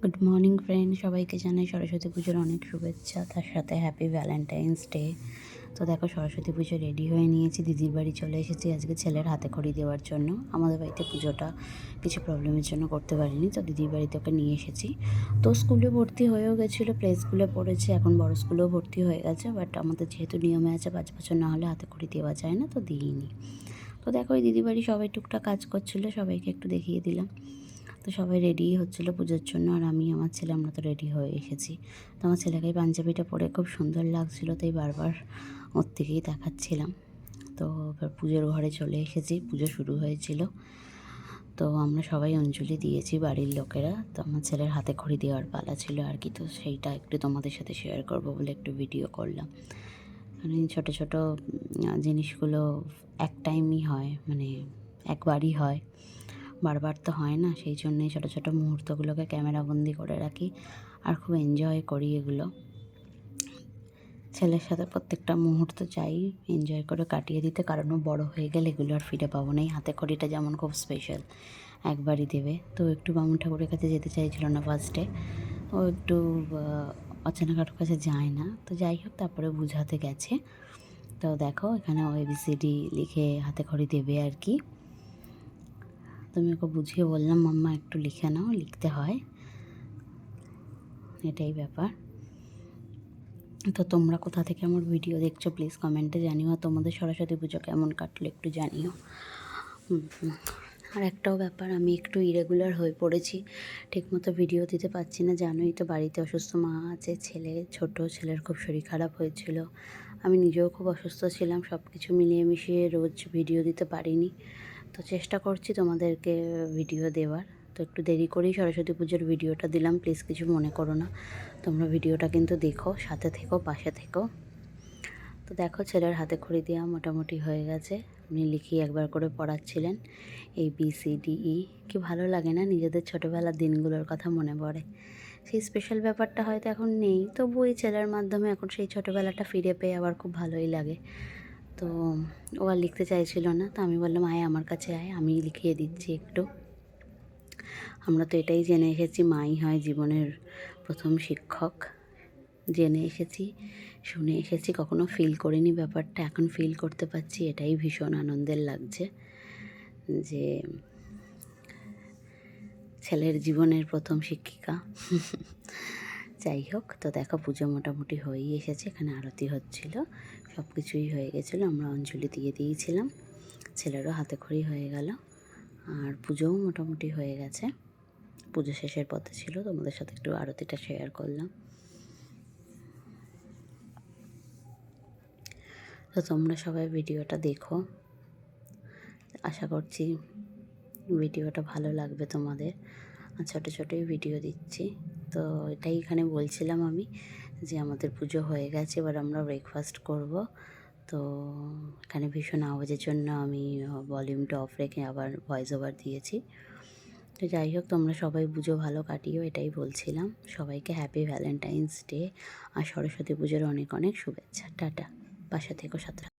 Good morning friend, সবাইকে জানাই সরস্বতী পুজোর অনেক শুভেচ্ছা, তার সাথে হ্যাপি ভ্যালেন্টাইন্স ডে। তো দেখো, সরস্বতী পুজো রেডি হয়ে নিয়েছি, দিদির বাড়ি চলে এসেছি আজকে ছেলের হাতে খড়ি দেওয়ার জন্য। আমাদের বাড়িতে পুজোটা কিছু প্রবলেমের জন্য করতে পারিনি, তো দিদির বাড়িতে ওকে নিয়ে এসেছি। তো স্কুলে ভর্তি হয়েও গেছিলো, প্লে স্কুলে পড়েছে, এখন বড় স্কুলেও ভর্তি হয়ে গেছে। বাট আমাদের যেহেতু নিয়মে আছে 5 বছর না হলে হাতে খড়ি দেওয়া যায় না, তো দিইনি। তো দেখো, ওই দিদির বাড়ি সবাই টুকটাক কাজ করছিলো, সবাইকে একটু দেখিয়ে দিলাম। তো সবাই রেডি হচ্ছিলো পুজোর জন্য, আর আমি আমার ছেলে আমরা তো রেডি হয়ে এসেছি। তো আমার ছেলেকে পাঞ্জাবিটা পরে খুব সুন্দর লাগছিলো, তাই বারবার ওর দিকেই দেখাচ্ছিলাম। তো এবার পুজোর ঘরে চলে এসেছি, পুজো শুরু হয়েছিল। তো আমরা সবাই অঞ্জলি দিয়েছি বাড়ির লোকেরা। তো আমার ছেলের হাতে খড়ি দেওয়ার পালা ছিল আর কি, তো সেইটা একটু তোমাদের সাথে শেয়ার করবো বলে একটু ভিডিও করলাম। মানে ছোটো ছোটো জিনিসগুলো এক টাইমই হয়, মানে একবারই হয়, বারবার তো হয় না। সেই জন্যই ছোটো ছোটো মুহূর্তগুলোকে ক্যামেরাবন্দি করে রাখি আর খুব এনজয় করি এগুলো। ছেলের সাথে প্রত্যেকটা মুহূর্ত চাই এনজয় করে কাটিয়ে দিতে, কারণ ও বড়ো হয়ে গেলে এগুলো আর ফিরে পাবো না। এই হাতে খড়িটা যেমন খুব স্পেশাল, একবারই দেবে। তো একটু বামুন ঠাকুরের কাছে যেতে চাইছিল না ফার্স্টে, ও একটু অচেনা কারোর কাছে যায় না। তো যাই হোক, তারপরে বুঝাতে গেছে। তো দেখো, এখানে ও ABCD লিখে হাতে খড়ি দেবে আর কি। তুমি ওকে বুঝিয়ে বললাম, মাম্মা একটু লিখে নাও, লিখতে হয়, এটাই ব্যাপার। তো তোমরা কোথা থেকে আমার ভিডিও দেখছো প্লিজ কমেন্টে জানিও, তোমাদের সরস্বতী পুজো কেমন কাটলো একটু জানিও। আর একটাও ব্যাপার, আমি একটু ইরেগুলার হয়ে পড়েছি, ঠিকমতো ভিডিও দিতে পারছি না। জানোই তো, বাড়িতে অসুস্থ মা আছে, ছোট ছেলের খুব শরীর খারাপ হয়েছিল, আমি নিজেও খুব অসুস্থ ছিলাম, সব কিছু মিলিয়ে মিশিয়ে রোজ ভিডিও দিতে পারিনি। তো চেষ্টা করছি তোমাদেরকে ভিডিও দেওয়ার। তো একটু দেরি করেই সরস্বতী পুজোর ভিডিওটা দিলাম, প্লিজ কিছু মনে করো না। তোমরা ভিডিওটা কিন্তু দেখো, সাথে থেকো, পাশে থেকো। তো দেখো, ছেলের হাতে খড়ি দেওয়া মোটামুটি হয়ে গেছে। উনি লিখিয়ে একবার করে পড়াচ্ছিলেন ABCDE। কি ভালো লাগে না, নিজেদের ছোটোবেলার দিনগুলোর কথা মনে পড়ে। সেই স্পেশাল ব্যাপারটা হয়তো এখন নেই, তবু এই ছেলের মাধ্যমে এখন সেই ছোটোবেলাটা ফিরে পেয়ে আবার খুব ভালোই লাগে। তো ও আর লিখতে চাইছিল না, তো আমি বললাম আয় আমার কাছে আয়, আমি লিখিয়ে দিচ্ছি একটু। আমরা তো এটাই জেনে এসেছি, মাই হয় জীবনের প্রথম শিক্ষক। জেনে এসেছি, শুনে এসেছি, কখনো ফিল করিনি ব্যাপারটা, এখন ফিল করতে পারছি, এটাই ভীষণ আনন্দের লাগছে যে ছেলের জীবনের প্রথম শিক্ষিকা। যাই হোক, তো দেখো পুজো মোটামুটি হয়েই এসেছে, এখানে আরতি হচ্ছিল, সব কিছুই হয়ে গেছিলো, আমরা অঞ্জলি দিয়ে দিয়েছিলাম, ছেলেরও হাতে খড়ি হয়ে গেল, আর পুজোও মোটামুটি হয়ে গেছে। পুজো শেষের পথে ছিল, তোমাদের সাথে একটু আরতিটা শেয়ার করলাম। তো তোমরা সবাই ভিডিওটা দেখো, আশা করছি ভিডিওটা ভালো লাগবে তোমাদের। আর ছোটো ছোটোই ভিডিও দিচ্ছি। তো এটাই এখানে বলছিলাম আমি, যে আমাদের পুজো হয়ে গেছে, এবার আমরা ব্রেকফাস্ট করব। তো এখানে ভীষণ আওয়াজের জন্য আমি ভলিউমটা অফ রেখে আবার ভয়েস ওভার দিয়েছি। তো যাই হোক, তোমরা সবাই পুজো ভালো কাটিও, এটাই বলছিলাম। সবাইকে হ্যাপি ভ্যালেন্টাইন্স ডে আর সরস্বতী পুজোর অনেক অনেক শুভেচ্ছা। টাটা, পাশে থেকো, সাথে।